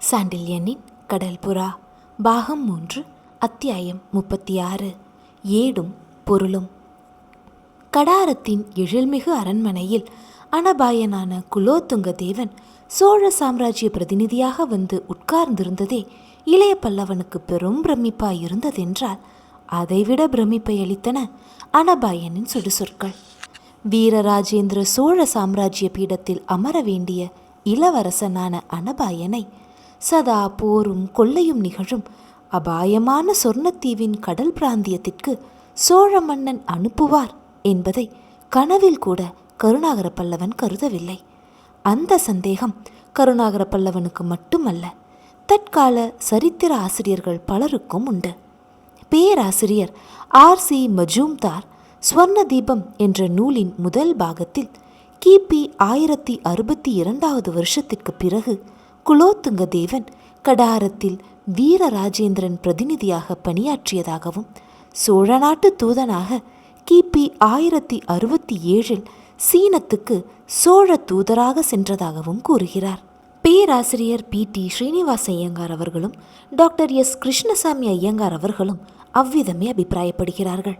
சாண்டில்யனின் கடல்புறா பாகம் 3 அத்தியாயம் 36 ஏடும் பொருளும். கடாரத்தின் எழில்மிகு அரண்மனையில் அனபாயனான குலோத்துங்க தேவன் சோழ சாம்ராஜ்ய பிரதிநிதியாக வந்து உட்கார்ந்திருந்ததே இளைய பல்லவனுக்கு பெரும் பிரமிப்பாயிருந்ததென்றால் அதைவிட பிரமிப்பை அளித்தன அனபாயனின் சுடுசொற்கள். வீரராஜேந்திர சோழ சாம்ராஜ்ய பீடத்தில் அமர வேண்டிய இளவரசனான அனபாயனை சதா போரும் கொள்ளையும் நிகழும் அபாயமான சொர்ணத்தீவின் கடல் பிராந்தியத்திற்கு சோழ மன்னன் அனுப்புவார் என்பதை கனவில் கூட கருணாகர பல்லவன் கருதவில்லை. அந்த சந்தேகம் கருணாகர பல்லவனுக்கு மட்டுமல்ல, தற்கால சரித்திர ஆசிரியர்கள் பலருக்கும் உண்டு. பேராசிரியர் R.C. மஜூம்தார் ஸ்வர்ண தீபம் என்ற நூலின் முதல் பாகத்தில் கிபி 1062 வருஷத்திற்கு பிறகு குலோத்துங்க தேவன் கடாரத்தில் வீரராஜேந்திரன் பிரதிநிதியாக பணியாற்றியதாகவும் சோழ நாட்டு தூதனாக கிபி 1067 சீனத்துக்கு சோழ தூதராக சென்றதாகவும் கூறுகிறார். பேராசிரியர் P.T. ஸ்ரீனிவாச ஐயங்கார் அவர்களும் டாக்டர் S. கிருஷ்ணசாமி ஐயங்கார் அவர்களும் அவ்விதமே அபிப்பிராயப்படுகிறார்கள்.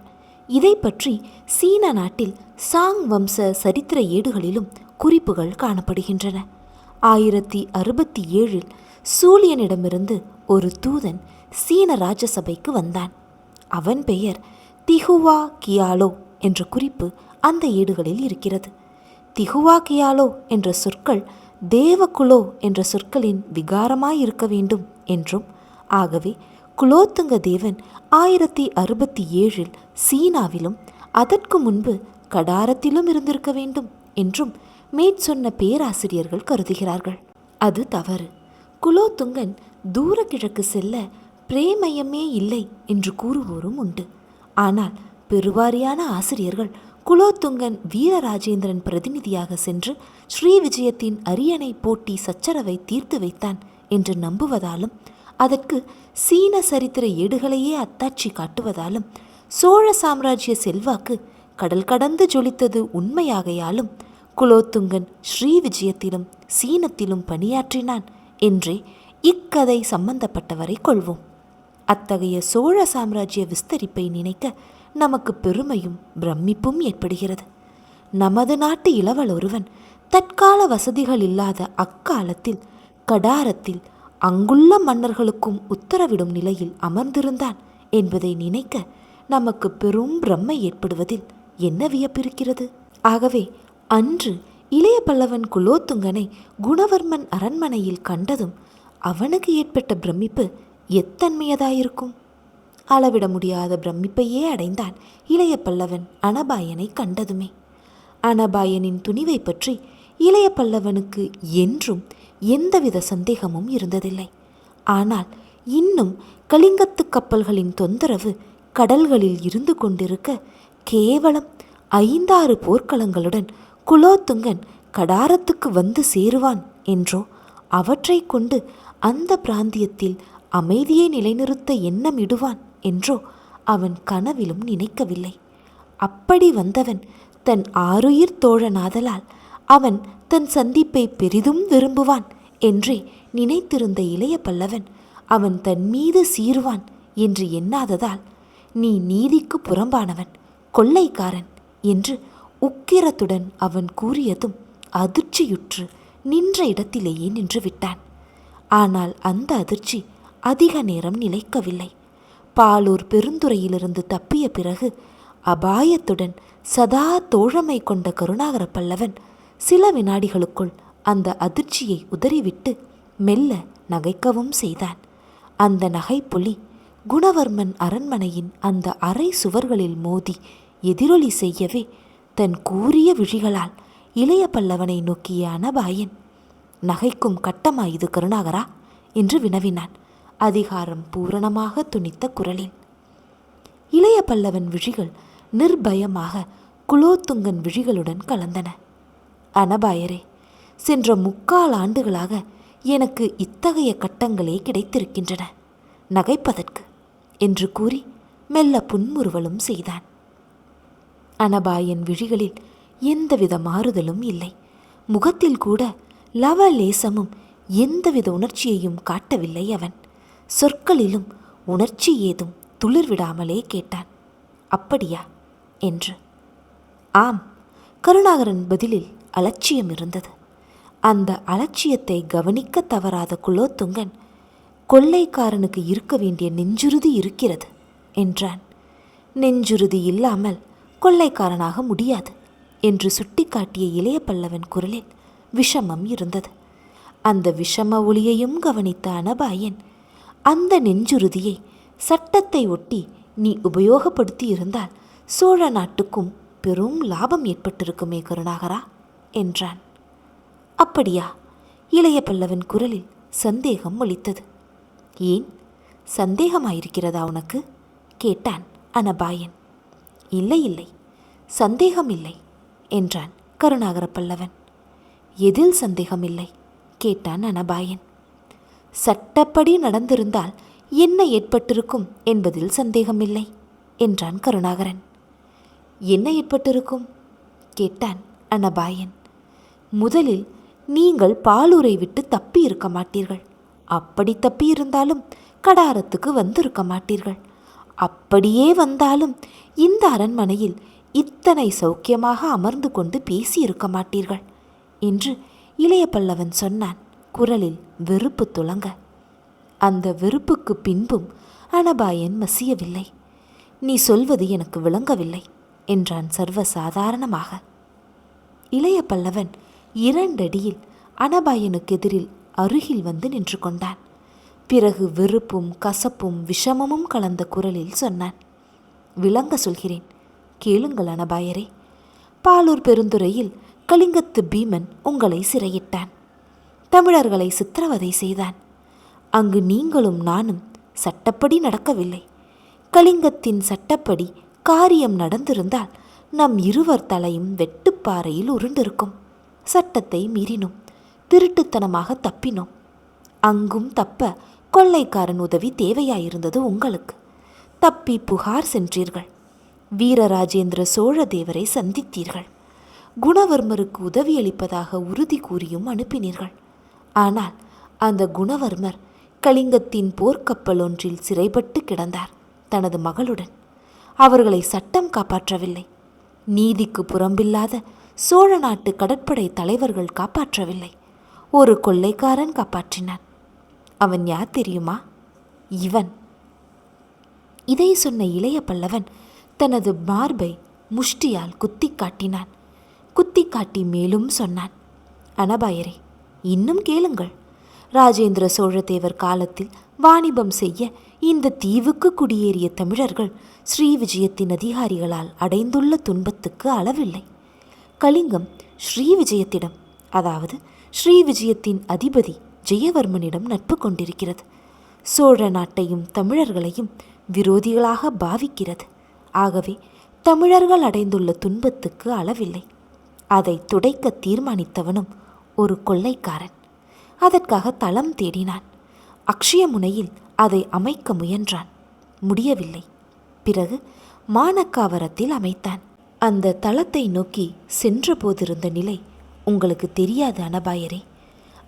இதை பற்றி சீன நாட்டில் சாங் வம்ச சரித்திர ஏடுகளிலும் குறிப்புகள் காணப்படுகின்றன. 1067 சூலியனிடமிருந்து ஒரு தூதன் சீன ராஜசபைக்கு வந்தான். அவன் பெயர் திகுவா கியாலோ என்ற குறிப்பு அந்த ஏடுகளில் இருக்கிறது. திகுவா கியாலோ என்ற சொற்கள் தேவகுலோ என்ற சொற்களின் விகாரமாயிருக்க வேண்டும் என்றும், ஆகவே குலோத்துங்க தேவன் 1067 சீனாவிலும் அதற்கு முன்பு கடாரத்திலும் இருந்திருக்க வேண்டும் என்றும் மேற்சொன்ன பேராசிரியர்கள் கருதுகிறார்கள். அது தவறு. குலோத்துங்கன் தூர கிழக்கு செல்ல பிரேமயமே இல்லை என்று கூறுவோரும் உண்டு. ஆனால் பெருவாரியான ஆசிரியர்கள் குலோத்துங்கன் வீரராஜேந்திரன் பிரதிநிதியாக சென்று ஸ்ரீ விஜயத்தின் அரியணை போட்டி சச்சரவை தீர்த்து வைத்தான் என்று நம்புவதாலும், அதற்கு சீன சரித்திர ஏடுகளையே அத்தாட்சி காட்டுவதாலும், சோழ சாம்ராஜ்ய செல்வாக்கு கடல் கடந்து ஜொலித்தது உண்மையாகையாலும் குலோத்துங்கன் ஸ்ரீ விஜயத்திலும் சீனத்திலும் பணியாற்றினான் என்றே இக்கதை சம்பந்தப்பட்டவரை கொள்வோம். அத்தகைய சோழ சாம்ராஜ்ய விஸ்தரிப்பை நினைக்க நமக்கு பெருமையும் பிரமிப்பும் ஏற்படுகிறது. நமது நாட்டு இளவல் ஒருவன் தற்கால வசதிகள் இல்லாத அக்காலத்தில் கடாரத்தில் அங்குள்ள மன்னர்களுக்கும் உத்தரவிடும் நிலையில் அமர்ந்திருந்தான் என்பதை நினைக்க நமக்கு பெரும் பிரம்மை ஏற்படுவதில் என்ன வியப்பிருக்கிறது? ஆகவே அன்று இளைய பல்லவன் குலோத்துங்கனை குணவர்மன் அரண்மனையில் கண்டதும் அவனுக்கு ஏற்பட்ட பிரமிப்பு எத்தன்மையதாயிருக்கும்? அளவிட முடியாத பிரமிப்பையே அடைந்தான் இளைய பல்லவன் அனபாயனை கண்டதுமே. அனபாயனின் துணிவை பற்றி இளைய பல்லவனுக்கு என்றும் எந்தவித சந்தேகமும் இருந்ததில்லை. ஆனால் இன்னும் கலிங்கத்து கப்பல்களின் தொந்தரவு கடல்களில் இருந்து கொண்டிருக்க கேவலம் 5-6 போர்க்களங்களுடன் குலோத்துங்கன் கடாரத்துக்கு வந்து சேருவான் என்றோ, அவற்றை கொண்டு அந்த பிராந்தியத்தில் அமைதியை நிலைநிறுத்த எண்ணம் இடுவான் என்றோ அவன் கனவிலும் நினைக்கவில்லை. அப்படி வந்தவன் தன் ஆருயிர் தோழனாதலால் அவன் தன் சந்திப்பை பெரிதும் விரும்புவான் என்றே நினைத்திருந்த இளைய பல்லவன் அவன் தன் மீது சீருவான் என்று எண்ணாததால், நீ நீதிக்கு புறம்பானவன், கொள்ளைக்காரன் என்று உக்கிரத்துடன் அவன் கூறியதும் அதிர்ச்சியுற்று நின்ற இடத்திலேயே நின்று விட்டான். ஆனால் அந்த அதிர்ச்சி அதிக நேரம் நிலைக்கவில்லை. பாலூர் பெருந்துறையிலிருந்து தப்பிய பிறகு அபாயத்துடன் சதா தோழமை கொண்ட கருணாகர பல்லவன் சில வினாடிகளுக்குள் அந்த அதிர்ச்சியை உதறிவிட்டு மெல்ல நகைக்கவும் செய்தான். அந்த நகைப்பொலி குணவர்மன் அரண்மனையின் அந்த அறை சுவர்களில் மோதி எதிரொலி செய்யவே தன் கூரிய விழிகளால் இளைய பல்லவனை நோக்கிய அனபாயன், நகைக்கும் கட்டமா இது கருணாகரா என்று வினவினான் அதிகாரம் பூரணமாக துணித்த குரலில். இளைய பல்லவன் விழிகள் நிர்பயமாக குலோத்துங்கன் விழிகளுடன் கலந்தன. அனபாயரே, சென்ற 3/4 ஆண்டுகளாக எனக்கு இத்தகைய கட்டங்களே கிடைத்திருக்கின்றன நகைப்பதற்கு என்று கூறி மெல்ல புன்முறுவலும் செய்தான். அனபாயன் விழிகளில் எந்தவித மாறுதலும் இல்லை. முகத்தில் கூட லவலேசமும் எந்தவித உணர்ச்சியையும் காட்டவில்லை அவன். சொற்களிலும் உணர்ச்சி ஏதும் துளிர்விடாமலே கேட்டான். அப்படியா என்று. ஆம். கருணாகரன் பதிலில் அலட்சியம் இருந்தது. அந்த அலட்சியத்தை கவனிக்க தவறாத குலோத்துங்கன், கொள்ளைக்காரனுக்கு இருக்க வேண்டிய நெஞ்சுறுதி இருக்கிறது என்றான். நெஞ்சுறுதி இல்லாமல் கொள்ளைக்காரனாக முடியாது என்று சுட்டிக்காட்டிய இளைய பல்லவன் குரலில் விஷமம் இருந்தது. அந்த விஷம ஒளியையும் கவனித்த அனபாயன், அந்த நெஞ்சுறுதியை சட்டத்தை ஒட்டி நீ உபயோகப்படுத்தி இருந்தால் சோழ நாட்டுக்கும் பெரும் லாபம் ஏற்பட்டிருக்குமே கருணாகரா என்றான். அப்படியா? இளைய பல்லவன் குரலில் சந்தேகம் ஒலித்தது. ஏன், சந்தேகமாயிருக்கிறதா உனக்கு கேட்டான் அனபாயன். இல்லை இல்லை, சந்தேகம் இல்லை என்றான் கருணாகர பல்லவன். எதில் சந்தேகம் இல்லை கேட்டான் அனபாயன். சட்டப்படி நடந்திருந்தால் என்ன ஏற்பட்டிருக்கும் என்பதில் சந்தேகமில்லை என்றான் கருணாகரன். என்ன ஏற்பட்டிருக்கும் கேட்டான் அனபாயன். முதலில் நீங்கள் பாலூரை விட்டு தப்பி இருக்க மாட்டீர்கள். அப்படி தப்பியிருந்தாலும் கடாரத்துக்கு வந்திருக்க மாட்டீர்கள். அப்படியே வந்தாலும் இந்த அரண்மனையில் இத்தனை சௌக்கியமாக அமர்ந்து கொண்டு பேசியிருக்க மாட்டீர்கள் என்று இளைய பல்லவன் சொன்னான், குரலில் வெறுப்பு துளங்க. அந்த வெறுப்புக்கு பின்பும் அனபாயன் மசியவில்லை. நீ சொல்வது எனக்கு விளங்கவில்லை என்றான் சர்வசாதாரணமாக. இளைய பல்லவன் 2 அடியில் அனபாயனுக்கு எதிரில் அருகில் வந்து நின்று கொண்டான். பிறகு வெறுப்பும் கசப்பும் விஷமமும் கலந்த குரலில் சொன்னான், விளங்க சொல்கிறேன், கேளுங்கள் அனபாயரே. பாலூர் பெருந்துறையில் கலிங்கத்து பீமன் உங்களை சிறையிட்டான். தமிழர்களை சித்திரவதை செய்தான். அங்கு நீங்களும் நானும் சட்டப்படி நடக்கவில்லை. கலிங்கத்தின் சட்டப்படி காரியம் நடந்திருந்தால் நம் இருவர் தலையும் வெட்டுப்பாறையில் உருண்டிருக்கும். சட்டத்தை மீறினோம், திருட்டுத்தனமாக தப்பினோம். அங்கும் தப்ப கொள்ளைக்காரன் உதவி தேவையாயிருந்தது உங்களுக்கு. தப்பி புகார் சென்றீர்கள். வீரராஜேந்திர சோழ தேவரை சந்தித்தீர்கள். குணவர்மருக்கு உதவியளிப்பதாக உறுதி கூறியும் அனுப்பினீர்கள். ஆனால் அந்த குணவர்மர் கலிங்கத்தின் போர்க்கப்பல் ஒன்றில் சிறைப்பட்டு கிடந்தார் தனது மகளுடன். அவர்களை சட்டம் காப்பாற்றவில்லை. நீதிக்கு புறம்பில்லாத சோழ நாட்டு கடற்படை தலைவர்கள் காப்பாற்றவில்லை. ஒரு கொள்ளைக்காரன் காப்பாற்றினான். அவன் யார் தெரியுமா? இவன். இதை சொன்ன இளைய பல்லவன் தனது மார்பை முஷ்டியால் குத்தி காட்டினான். குத்தி காட்டி மேலும் சொன்னான், அனபாயரே, இன்னும் கேளுங்கள். ராஜேந்திர சோழதேவர் காலத்தில் வாணிபம் செய்ய இந்த தீவுக்கு குடியேறிய தமிழர்கள் ஸ்ரீ விஜயத்தின் அதிகாரிகளால் அடைந்துள்ள துன்பத்துக்கு அளவில்லை. கலிங்கம் ஸ்ரீ விஜயத்திடம், அதாவது ஸ்ரீ விஜயத்தின் அதிபதி ஜெயவர்மனிடம் நட்பு கொண்டிருக்கிறது. சோழ நாட்டையும் தமிழர்களையும் விரோதிகளாக பாவிக்கிறது. ஆகவே தமிழர்கள் அடைந்துள்ள துன்பத்துக்கு அளவில்லை. அதை துடைக்க தீர்மானித்தவனும் ஒரு கொள்ளைக்காரன். அதற்காக தளம் தேடினான். அக்ஷய முனையில் அதை அமைக்க முயன்றான். முடியவில்லை. பிறகு மானக்காவரத்தில் அமைத்தான். அந்த தளத்தை நோக்கி சென்ற போதிருந்த நிலை உங்களுக்கு தெரியாது அனபாயரே.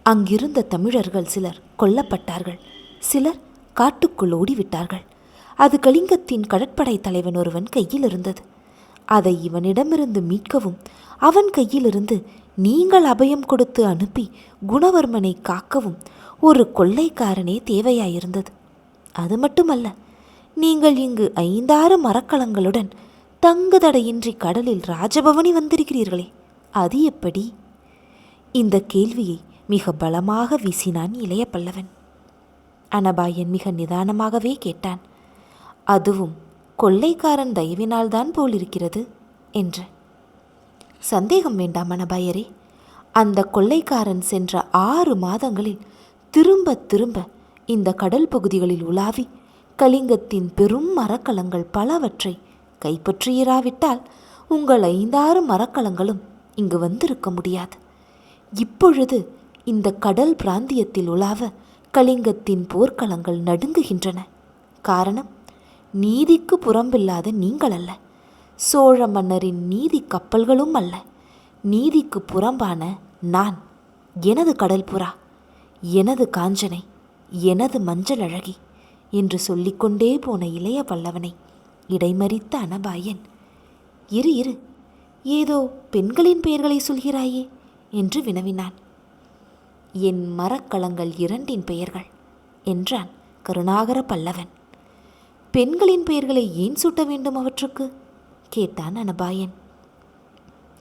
அங்கிருந்த தமிழர்கள் சிலர் கொல்லப்பட்டார்கள். சிலர் காட்டுக்குள் ஓடிவிட்டார்கள். அது கலிங்கத்தின் கடற்படை தலைவன் ஒருவன் கையில் இருந்தது. அதை இவனிடமிருந்து மீட்கவும் அவன் கையிலிருந்து நீங்கள் அபயம் கொடுத்து அனுப்பி குணவர்மனை காக்கவும் ஒரு கொள்ளைக்காரனே தேவையாயிருந்தது. அது மட்டுமல்ல, நீங்கள் இங்கு 5-6 மரக்கலங்களுடன் தங்குதடையின்றி கடலில் ராஜபவனி வந்திருக்கிறீர்களே, அது எப்படி? இந்த கேள்வியை மிக பலமாக வீசினான் இளைய பல்லவன். அனபாயன் மிக நிதானமாகவே கேட்டான், அதுவும் கொள்ளைக்காரன் தயவினால்தான் போலிருக்கிறது என்று. சந்தேகம் வேண்டாம் அனபாயரே. அந்த கொள்ளைக்காரன் சென்ற 6 மாதங்களில் திரும்ப திரும்ப இந்த கடல் பகுதிகளில் உலாவி கலிங்கத்தின் பெரும் மரக்கலங்கள் பலவற்றை கைப்பற்றியிராவிட்டால் உங்கள் 5-6 மரக்கலங்களும் இங்கு வந்திருக்க முடியாது. இப்பொழுது இந்த கடல் பிராந்தியத்தில் உலாவ கலிங்கத்தின் போர்க்களங்கள் நடுங்குகின்றன. காரணம், நீதிக்கு புறம்பில்லாத நீங்கள் அல்ல, சோழ மன்னரின் நீதி கப்பல்களும் அல்ல, நீதிக்கு புறம்பான நான், எனது கடல் புறா. எனது காஞ்சனை, எனது மஞ்சள் அழகி என்று சொல்லிக்கொண்டே போன இளைய பல்லவனை இடைமறித்த அனபாயன், இரு இரு, ஏதோ பெண்களின் பெயர்களை சொல்கிறாயே என்று வினவினான். என் மரக்கலங்கள் 2 பெயர்கள் என்றான் கருணாகர பல்லவன். பெண்களின் பெயர்களை ஏன் சூட்ட வேண்டும் அவற்றுக்கு கேட்டான் அனபாயன்.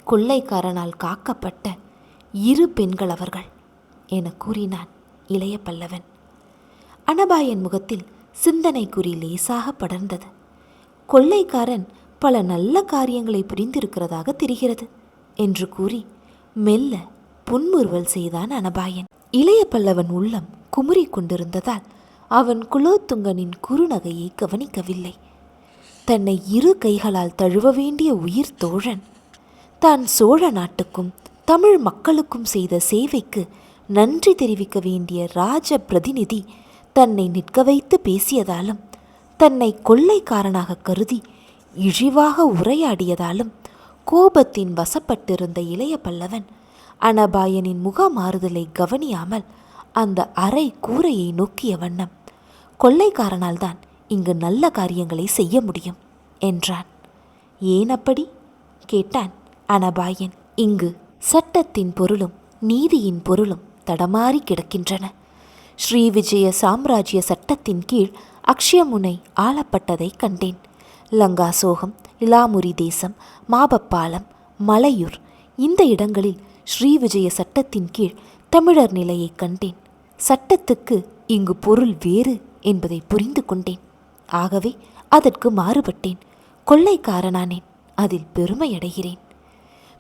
கொள்ளைக்காரனால் காக்கப்பட்ட 2 பெண்கள் அவர்கள் என கூறினான் இளைய பல்லவன். அனபாயன் முகத்தில் சிந்தனை குறி லேசாக படர்ந்தது. கொள்ளைக்காரன் பல நல்ல காரியங்களை புரிந்திருக்கிறதாக தெரிகிறது என்று கூறி மெல்ல புன்முறுவல் செய்தான் அனபாயன். இளைய பல்லவன் உள்ளம் குமுறி கொண்டிருந்ததால் அவன் குலோத்துங்கனின் குறுநகையை கவனிக்கவில்லை. தன்னை 2 கைகளால் தழுவ வேண்டிய உயிர் தோழன் தான் சோழ நாட்டுக்கும் தமிழ் மக்களுக்கும் செய்த சேவைக்கு நன்றி தெரிவிக்க வேண்டிய ராஜ பிரதிநிதி தன்னை நிற்க வைத்து பேசியதாலும், தன்னை கொள்ளைக்காரனாக கருதி இழிவாக உரையாடியதாலும் கோபத்தின் வசப்பட்டிருந்த இளைய பல்லவன் அனபாயனின் முக மாறுதலை கவனியாமல் அந்த அரை கூரையை நோக்கிய வண்ணம், கொள்ளைக்காரனால் தான் இங்கு நல்ல காரியங்களை செய்ய முடியும் என்றான். ஏன் அப்படி கேட்டான் அனபாயன். இங்கு சட்டத்தின் பொருளும் நீதியின் பொருளும் தடமாறி கிடக்கின்றன. ஸ்ரீவிஜய சாம்ராஜ்ய சட்டத்தின் கீழ் அக்ஷயமுனை ஆளப்பட்டதை கண்டேன். லங்காசோகம், இலாமுரி தேசம், மாபப்பாலம், மலையூர் இந்த இடங்களில் ஸ்ரீவிஜய சட்டத்தின் கீழ் தமிழர் நிலையை கண்டேன். சட்டத்துக்கு இங்கு பொருள் வேறு என்பதை புரிந்து கொண்டேன். ஆகவே அதற்கு மாறுபட்டேன். கொள்ளைக்காரனானேன். அதில் பெருமையடைகிறேன்.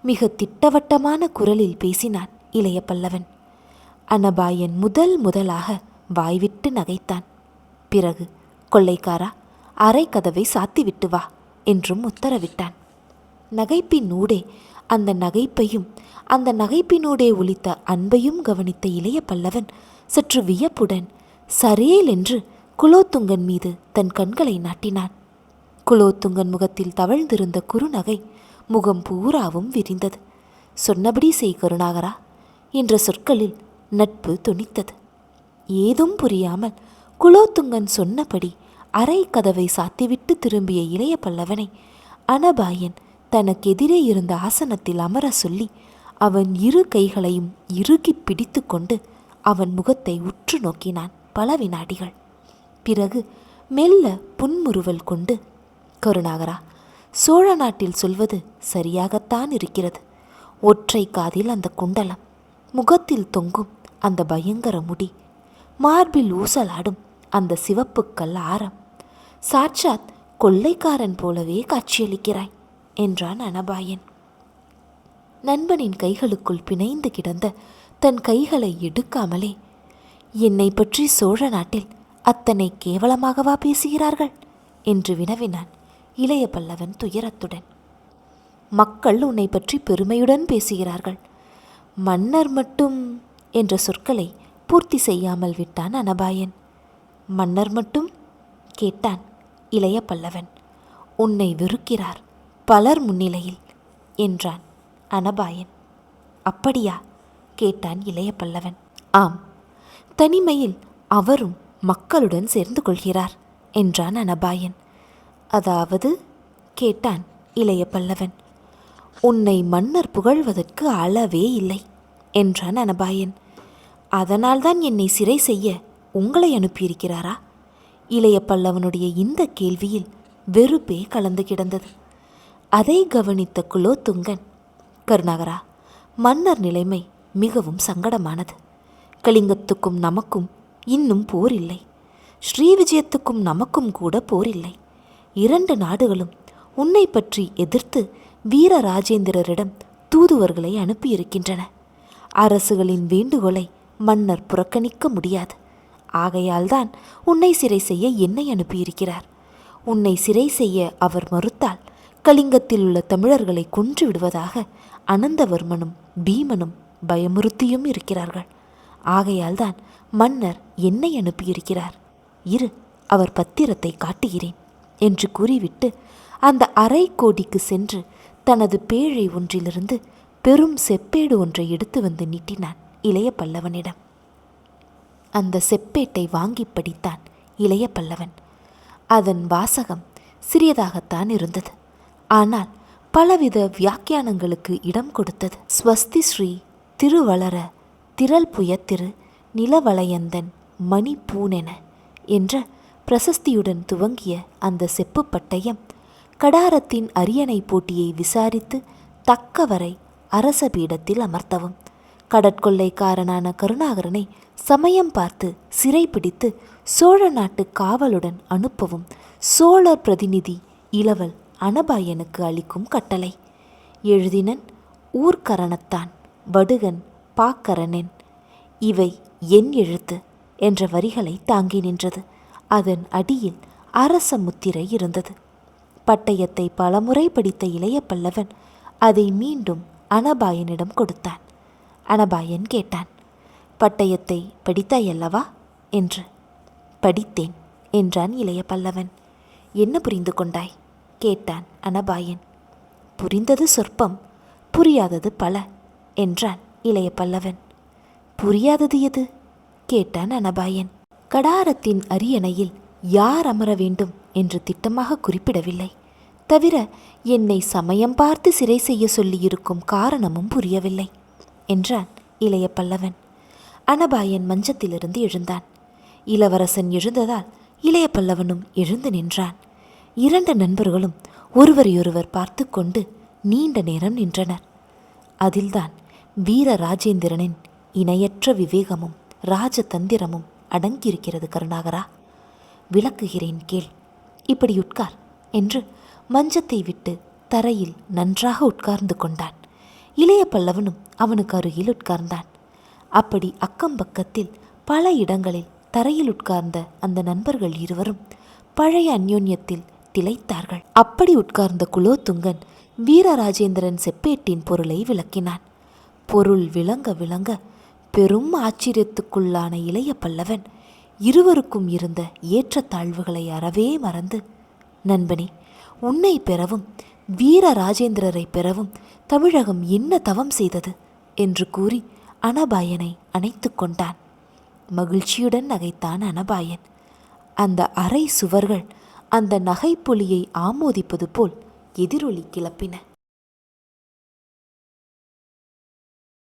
மிக திட்டவட்டமான குரலில் பேசினான் இளைய பல்லவன். அனபாயன் முதலாக வாய்விட்டு நகைத்தான். பிறகு, கொள்ளைக்காரா, அரை கதவை சாத்திவிட்டு வா என்றும் உத்தரவிட்டான். நகைப்பினூடே அந்த நகைப்பையும் அந்த நகைப்பினூடே ஒலித்த அன்பையும் கவனித்த இளைய பல்லவன் சற்று வியப்புடன் சரேல் என்று குலோத்துங்கன் மீது தன் கண்களை நாட்டினான். குலோத்துங்கன் முகத்தில் தவழ்ந்திருந்த குறுநகை முகம் பூராவும் விரிந்தது. சொன்னபடி செய் கருணாகரா என்ற சொற்களில் நட்பு தொனித்தது. ஏதும் புரியாமல் குலோத்துங்கன் சொன்னபடி அரை கதவை சாத்திவிட்டு திரும்பிய இளைய பல்லவனை அனபாயன் தனக்கெதிரே இருந்த ஆசனத்தில் அமர சொல்லி அவன் 2 கைகளையும் இறுகி பிடித்து கொண்டு அவன் முகத்தை உற்று நோக்கினான் பல வினாடிகள். பிறகு மெல்ல புன்முறுவல் கொண்டு, கருணாகரா, சோழ நாட்டில் சொல்வது சரியாகத்தான் இருக்கிறது. ஒற்றை காதில் அந்த குண்டலம், முகத்தில் தொங்கும் அந்த பயங்கர முடி, மார்பில் ஊசலாடும் அந்த சிவப்புக்கல் ஆரம், சாட்சாத் கொள்ளைக்காரன் போலவே காட்சியளிக்கிறாய் என்றான் அனபாயன். நண்பனின் கைகளுக்குள் பிணைந்து கிடந்த தன் கைகளை எடுக்காமலே, என்னை பற்றி சோழ நாட்டில் அத்தனை கேவலமாகவா பேசுகிறார்கள் என்று வினவினான் இளைய பல்லவன் துயரத்துடன். மக்கள் உன்னை பற்றி பெருமையுடன் பேசுகிறார்கள். மன்னர் மட்டும் என்ற சொற்களை பூர்த்தி செய்யாமல் விட்டான் அனபாயன். மன்னர் மட்டும் கேட்டான் இளைய பல்லவன். உன்னை வெறுக்கிறார் பலர் முன்னிலையில் என்றான் அனபாயன். அப்படியா கேட்டான் இளைய பல்லவன். ஆம், தனிமையில் அவரும் மக்களுடன் சேர்ந்து கொள்கிறார் என்றான் அனபாயன். அதாவது கேட்டான் இளைய பல்லவன். உன்னை மன்னர் புகழ்வதற்கு அளவே இல்லை என்றான் அனபாயன். அதனால்தான் என்னை சிறை செய்ய உங்களை அனுப்பியிருக்கிறாரா? இளைய பல்லவனுடைய இந்த கேள்வியில் வெறுப்பே கலந்து கிடந்தது. அதை கவனித்த குலோத்துங்கன், கருணாகரா, மன்னர் நிலைமை மிகவும் சங்கடமானது. கலிங்கத்துக்கும் நமக்கும் இன்னும் போர் இல்லை. ஸ்ரீவிஜயத்துக்கும் நமக்கும் கூட போர் இல்லை. 2 நாடுகளும் உன்னை பற்றி எதிர்த்து வீரராஜேந்திரரிடம் தூதுவர்களை அனுப்பியிருக்கின்றன. அரசுகளின் வேண்டுகோளை மன்னர் புறக்கணிக்க முடியாது. ஆகையால்தான் உன்னை சிறை செய்ய என்னை அனுப்பியிருக்கிறார். உன்னை சிறை செய்ய அவர் மறுத்தால் கலிங்கத்தில் உள்ள தமிழர்களை கொன்று விடுவதாக அனந்தவர்மனும் பீமனும் பயமுறுத்தியும் இருக்கிறார்கள். ஆகையால்தான் மன்னர் என்னை அனுப்பியிருக்கிறார். இரு, அவர் பத்திரத்தை காட்டுகிறேன் என்று கூறிவிட்டு அந்த அரை கோடிக்கு சென்று தனது பேழை ஒன்றிலிருந்து பெரும் செப்பேடு ஒன்றை எடுத்து வந்து நீட்டினான் இளைய பல்லவனிடம். அந்த செப்பேட்டை வாங்கி படித்தான் இளைய பல்லவன். அதன் வாசகம் சிறியதாகத்தான் இருந்தது. ஆனால் பலவித வியாக்கியானங்களுக்கு இடம் கொடுத்தது. ஸ்வஸ்தி ஸ்ரீ திருவளர திரள் புயத்திரு நிலவளையந்தன் மணி பூனென என்ற பிரசஸ்தியுடன் துவங்கிய அந்த செப்பு பட்டயம் கடாரத்தின் அரியணை போட்டியை விசாரித்து தக்கவரை அரச பீடத்தில் அமர்த்தவும், கடற்கொள்ளைக்காரனான கருணாகரனை சமயம் பார்த்து சிறைப்பிடித்து சோழ நாட்டு காவலுடன் அனுப்பவும் சோழர் பிரதிநிதி இளவல் அனபாயனுக்கு அளிக்கும் கட்டளை. எழுதினன் ஊர்க்கரணத்தான் வடுகன் பாக்கரனென். இவை என் எழுத்து என்ற வரிகளை தாங்கி நின்றது. அதன் அடியில் அரச முத்திரை இருந்தது. பட்டயத்தை பலமுறை படித்த இளைய பல்லவன் அதை மீண்டும் அனபாயனிடம் கொடுத்தான். அனபாயன் கேட்டான், பட்டயத்தை படித்தாயல்லவா என்று. படித்தேன் என்றான் இளைய பல்லவன். என்ன புரிந்து கொண்டாய் கேட்டான் அனபாயன். புரிந்தது சொற்பம், புரியாதது பல என்றான் இளைய பல்லவன். புரியாதது எது கேட்டான் அனபாயன். கடாரத்தின் அரியணையில் யார் அமர வேண்டும் என்று திட்டமாக குறிப்பிடவில்லை. தவிர என்னை சமயம் பார்த்து சிறை செய்ய சொல்லியிருக்கும் காரணமும் புரியவில்லை என்றான் இளைய பல்லவன். அனபாயன் மஞ்சத்திலிருந்து எழுந்தான். இளவரசன் எழுந்ததால் இளைய பல்லவனும் எழுந்து நின்றான். இரண்டு நண்பர்களும் ஒருவரையொருவர் பார்த்து கொண்டு நீண்ட நேரம் நின்றனர். அதில்தான் வீர ராஜேந்திரனின் இணையற்ற விவேகமும் ராஜதந்திரமும் அடங்கியிருக்கிறது கருணாகரா. விளக்குகிறேன் கேள். இப்படி உட்கார் என்று மஞ்சத்தை விட்டு தரையில் நன்றாக உட்கார்ந்து கொண்டான். இளைய பல்லவனும் அவனுக்கு அருகில் உட்கார்ந்தான். அப்படி அக்கம்பக்கத்தில் பல இடங்களில் தரையில் உட்கார்ந்த அந்த நண்பர்கள் இருவரும் பழைய அந்யோன்யத்தில் திளைத்தார்கள். அப்படி உட்கார்ந்த குலோத்துங்கன் வீரராஜேந்திரன் செப்பேட்டின் பொருளை விளக்கினான். பொருள் விளங்க விளங்க பெரும் ஆச்சரியத்துக்குள்ளான இளைய பல்லவன் இருவருக்கும் இருந்த ஏற்றத்தாழ்வுகளை அறவே மறந்து, நண்பனே, உன்னை பெறவும் வீர ராஜேந்திரரை பெறவும் தமிழகம் என்ன தவம் செய்தது என்று கூறி அனபாயனை அணைத்து கொண்டான். மகிழ்ச்சியுடன் நகைத்தான் அனபாயன். அந்த அறை சுவர்கள் அந்த நகைப்பொலியை ஆமோதிப்பது போல் எதிரொலி கிளப்பின.